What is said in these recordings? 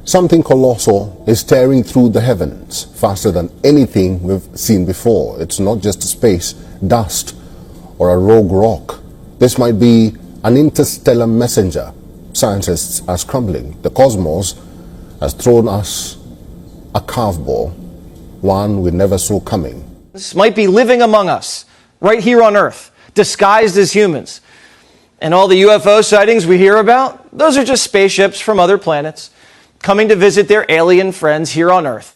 Something colossal is tearing through the heavens faster than anything we've seen before. It's not just space, dust, or a rogue rock. This might be an interstellar messenger. Scientists are scrambling. The cosmos has thrown us a curveball, one we never saw coming. This might be living among us, right here on Earth, disguised as humans. And all the UFO sightings we hear about, those are just spaceships from other planets coming to visit their alien friends here on Earth.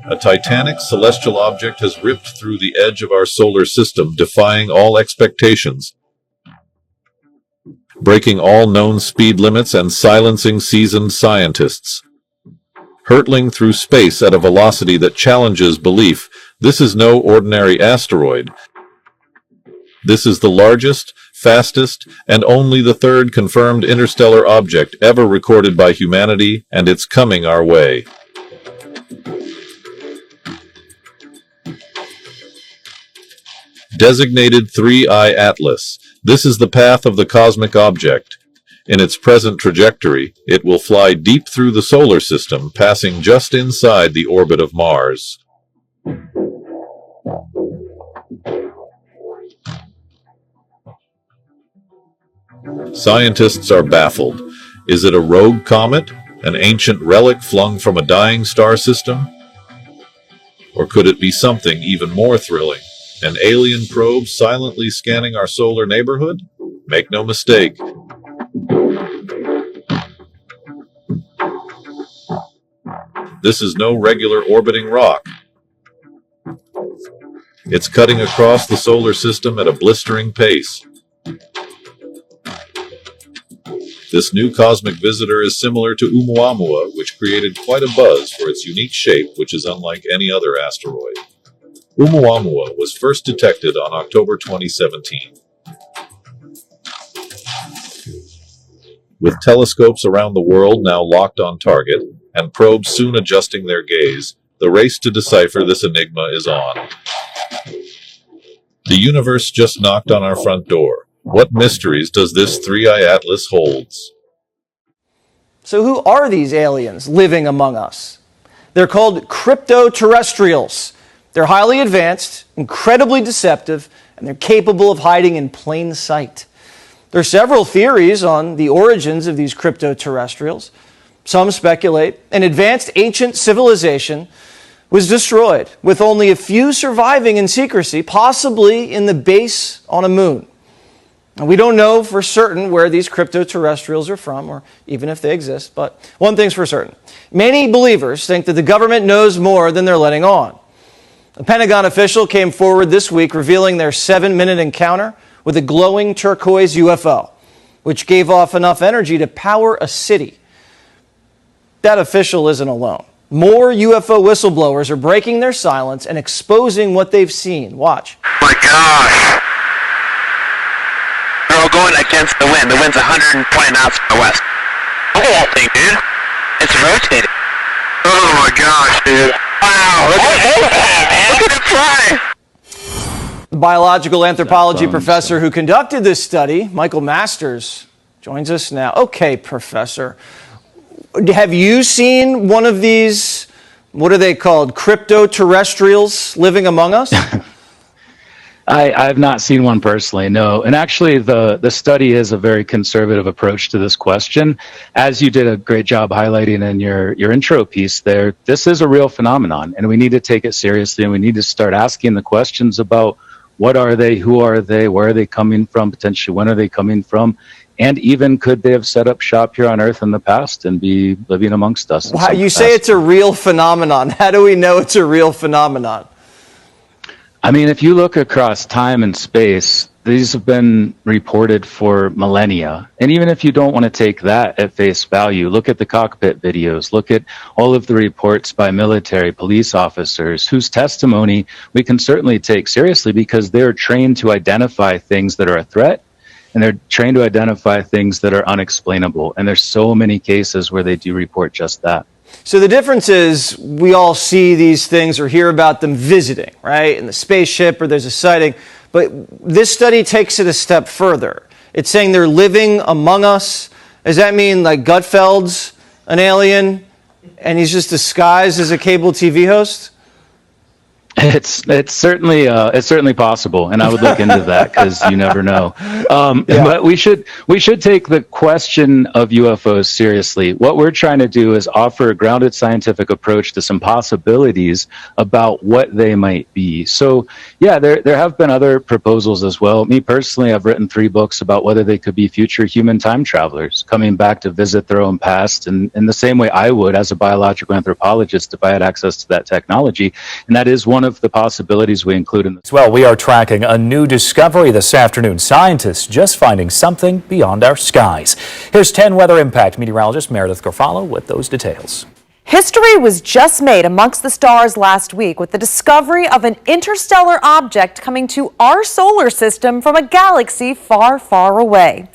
A titanic celestial object has ripped through the edge of our solar system, defying all expectations, breaking all known speed limits and silencing seasoned scientists. Hurtling through space at a velocity that challenges belief, this is no ordinary asteroid. This is the largest, fastest, and only the third confirmed interstellar object ever recorded by humanity, and it's coming our way. Designated 3I Atlas. This is the path of the cosmic object. In its present trajectory, it will fly deep through the solar system, passing just inside the orbit of Mars. Scientists are baffled. Is it a rogue comet, an ancient relic flung from a dying star system? Or could it be something even more thrilling? An alien probe silently scanning our solar neighborhood? Make no mistake. This is no regular orbiting rock. It's cutting across the solar system at a blistering pace. This new cosmic visitor is similar to Oumuamua, which created quite a buzz for its unique shape, which is unlike any other asteroid. Oumuamua was first detected on October 2017. With telescopes around the world now locked on target, and probes soon adjusting their gaze, the race to decipher this enigma is on. The universe just knocked on our front door. What mysteries does this 3I Atlas holds? So who are these aliens living among us? They're called crypto-terrestrials. They're highly advanced, incredibly deceptive, and they're capable of hiding in plain sight. There are several theories on the origins of these crypto-terrestrials. Some speculate an advanced ancient civilization was destroyed, with only a few surviving in secrecy, possibly in the base on a moon. And we don't know for certain where these crypto-terrestrials are from, or even if they exist, but one thing's for certain. Many believers think that the government knows more than they're letting on. A Pentagon official came forward this week revealing their 7-minute encounter with a glowing turquoise UFO, which gave off enough energy to power a city. That official isn't alone. More UFO whistleblowers are breaking their silence and exposing what they've seen. Watch. Oh my gosh. They're all going against the wind. The wind's 120 knots from the west. Look at that thing, dude. It's rotating. Oh my gosh, dude. Wow. Look at it fly. The biological anthropology professor who conducted this study, Michael Masters, joins us now. Okay, Professor. Have you seen one of these, what are they called, crypto-terrestrials living among us? I have not seen one personally, no. And actually, the study is a very conservative approach to this question. As you did a great job highlighting in your intro piece there, this is a real phenomenon, and we need to take it seriously, and we need to start asking the questions about what are they, who are they, where are they coming from, potentially when are they coming from, and even could they have set up shop here on Earth in the past and be living amongst us? Wow, you say it's a real phenomenon. How do we know it's a real phenomenon? I mean, if you look across time and space, these have been reported for millennia. And even if you don't want to take that at face value, look at the cockpit videos, look at all of the reports by military, police officers, whose testimony we can certainly take seriously because they're trained to identify things that are a threat, and they're trained to identify things that are unexplainable. And there's so many cases where they do report just that. So the difference is we all see these things or hear about them visiting, right? In the spaceship or there's a sighting. But this study takes it a step further. It's saying they're living among us. Does that mean like Gutfeld's an alien? And he's just disguised as a cable TV host? It's certainly possible, and I would look into that because you never know. But we should take the question of UFOs seriously. What we're trying to do is offer a grounded scientific approach to some possibilities about what they might be. So yeah, there have been other proposals as well. Me personally, I've written 3 books about whether they could be future human time travelers coming back to visit their own past, and in the same way I would as a biological anthropologist if I had access to that technology. And that is one of the possibilities we include in this. Well, we are tracking a new discovery this afternoon. Scientists just finding something beyond our skies. Here's 10 Weather Impact meteorologist Meredith Garfalo with those details. History was just made amongst the stars last week with the discovery of an interstellar object coming to our solar system from a galaxy far, far away.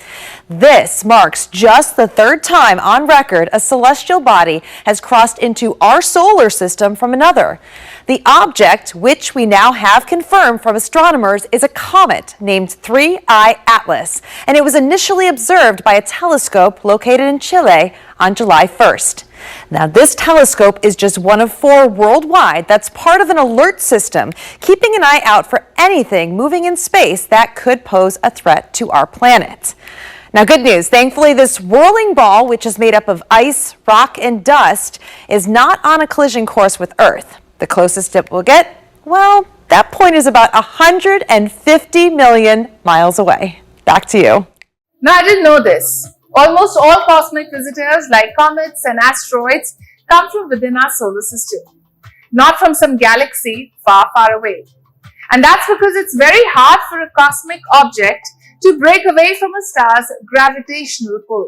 This marks just the 3rd time on record a celestial body has crossed into our solar system from another. The object, which we now have confirmed from astronomers, is a comet named 3I Atlas, and it was initially observed by a telescope located in Chile on July 1st. Now, this telescope is just one of 4 worldwide that's part of an alert system, keeping an eye out for anything moving in space that could pose a threat to our planet. Now, good news. Thankfully, this whirling ball, which is made up of ice, rock, and dust, is not on a collision course with Earth. The closest it will get, well, that point is about 150 million miles away. Back to you. Now, I didn't know this. Almost all cosmic visitors, like comets and asteroids, come from within our solar system, not from some galaxy far, far away. And that's because it's very hard for a cosmic object to break away from a star's gravitational pull.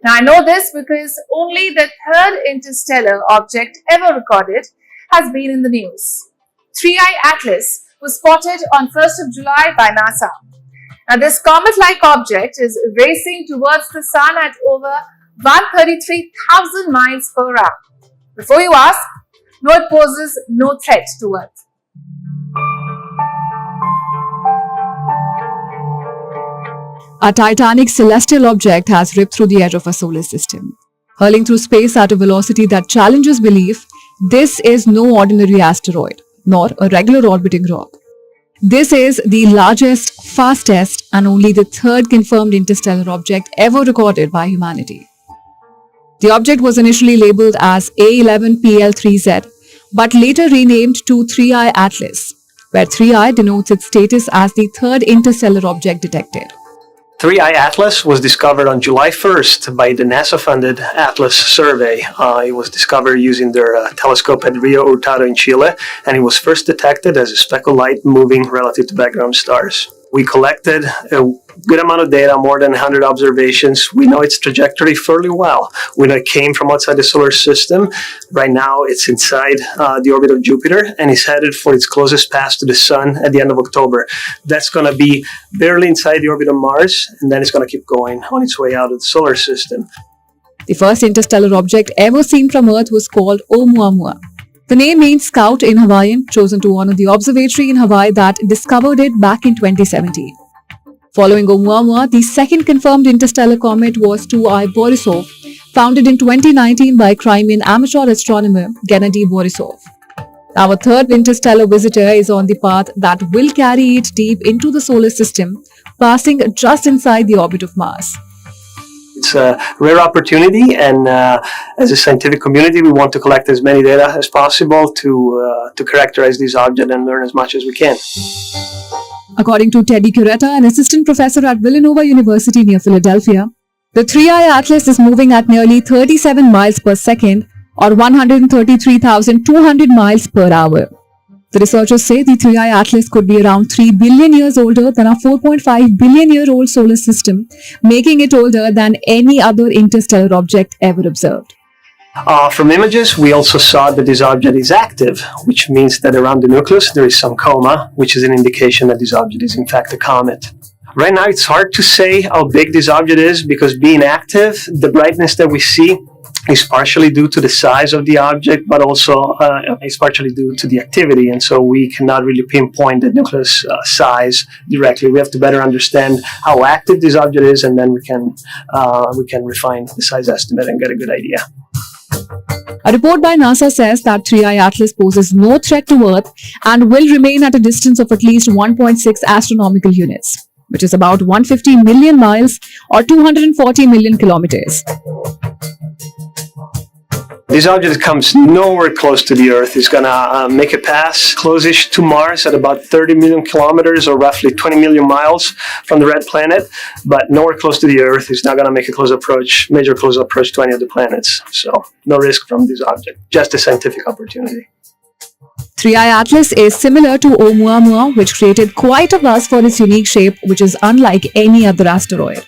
Now, I know this because only the 3rd interstellar object ever recorded has been in the news. 3I Atlas was spotted on 1st of July by NASA. Now, this comet-like object is racing towards the sun at over 133,000 miles per hour. Before you ask, no, it poses no threat to Earth. A titanic celestial object has ripped through the edge of our solar system. Hurling through space at a velocity that challenges belief, this is no ordinary asteroid, nor a regular orbiting rock. This is the largest, fastest, and only the 3rd confirmed interstellar object ever recorded by humanity. The object was initially labeled as A11PL3Z, but later renamed to 3I Atlas, where 3I denotes its status as the 3rd interstellar object detected. 3I Atlas was discovered on July 1st by the NASA-funded Atlas survey. It was discovered using their telescope at Rio Hurtado in Chile, and it was first detected as a speck of light moving relative to background stars. We collected a good amount of data, more than 100 observations. We know its trajectory fairly well. We know it came from outside the solar system. Right now, it's inside the orbit of Jupiter and is headed for its closest pass to the sun at the end of October. That's going to be barely inside the orbit of Mars, and then it's going to keep going on its way out of the solar system. The first interstellar object ever seen from Earth was called Oumuamua. The name means scout in Hawaiian, chosen to honor the observatory in Hawaii that discovered it back in 2017. Following Oumuamua, the 2nd confirmed interstellar comet was 2I Borisov, founded in 2019 by Crimean amateur astronomer Gennady Borisov. Our 3rd interstellar visitor is on the path that will carry it deep into the solar system, passing just inside the orbit of Mars. It's a rare opportunity, and as a scientific community, we want to collect as many data as possible to characterize these objects and learn as much as we can. According to Teddy Curetta, an assistant professor at Villanova University near Philadelphia, the 3I Atlas is moving at nearly 37 miles per second or 133,200 miles per hour. The researchers say the 3I Atlas could be around 3 billion years older than our 4.5 billion-year-old solar system, making it older than any other interstellar object ever observed. From images, we also saw that this object is active, which means that around the nucleus there is some coma, which is an indication that this object is in fact a comet. Right now, it's hard to say how big this object is because being active, the brightness that we see is partially due to the size of the object, but also is partially due to the activity. And so we cannot really pinpoint the nucleus size directly. We have to better understand how active this object is, and then we can refine the size estimate and get a good idea. A report by NASA says that 3I Atlas poses no threat to Earth and will remain at a distance of at least 1.6 astronomical units, which is about 150 million miles or 240 million kilometers. This object comes nowhere close to the Earth. It's gonna make a pass close-ish to Mars at about 30 million kilometers or roughly 20 million miles from the red planet, but nowhere close to the Earth. It's not gonna make a major close approach to any of the planets. So no risk from this object, just a scientific opportunity. 3I Atlas is similar to Oumuamua, which created quite a buzz for its unique shape, which is unlike any other asteroid.